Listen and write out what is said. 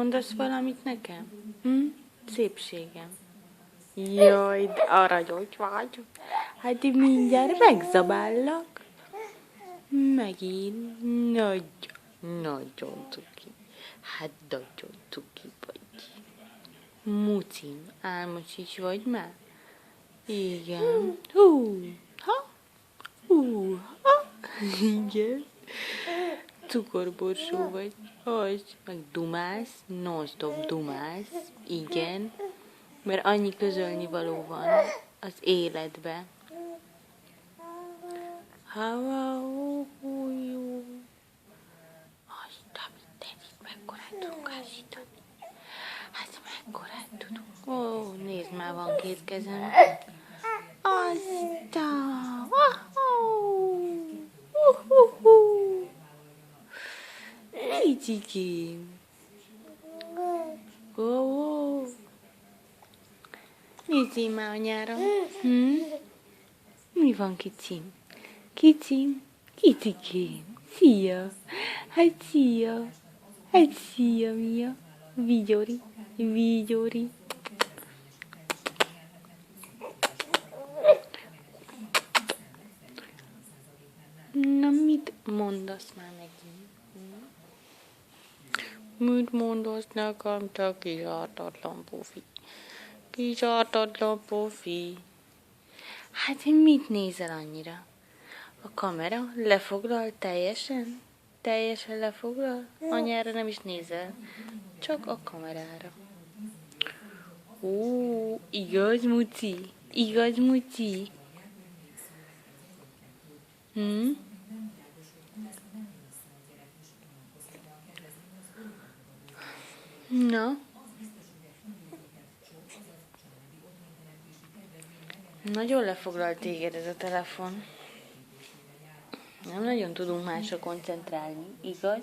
mondasz valamit nekem? Szépségem. Jaj, de aranyos vagy. Hát mindjárt megzabállak. Megint nagyon cuki. Hát nagyon cuki vagy. Mucim, álmos is vagy már? Igen. Igen. Cukorborsó vagy. Az. Meg dumálsz, non-stop dumálsz. Igen. Mert annyi közölni való van az életbe. Aztán mindenit mekkorát tudunk ásítani. Hát mekkorát tudunk. Ó, nézd már, van 2 kezem. Aztán. Kicsikém. Nézzél már anyára. Mi van, kicsim? Kicsim? Kicsikém. Szia. Hát szia. Hát szia, Mia. Vigyori. Vigyori. Na, mit mondasz már megint? Mit mondasz nekem, te kis ártatlan pufi? Kis ártatlan pufi. Hát mit nézel annyira? A kamera lefoglal teljesen? Teljesen lefoglal? Anyára nem is nézel? Csak a kamerára. Ó, igaz, Muci? Igaz, Muci? Na? Nagyon lefoglal téged ez a telefon. Nem nagyon tudunk másra koncentrálni, igaz?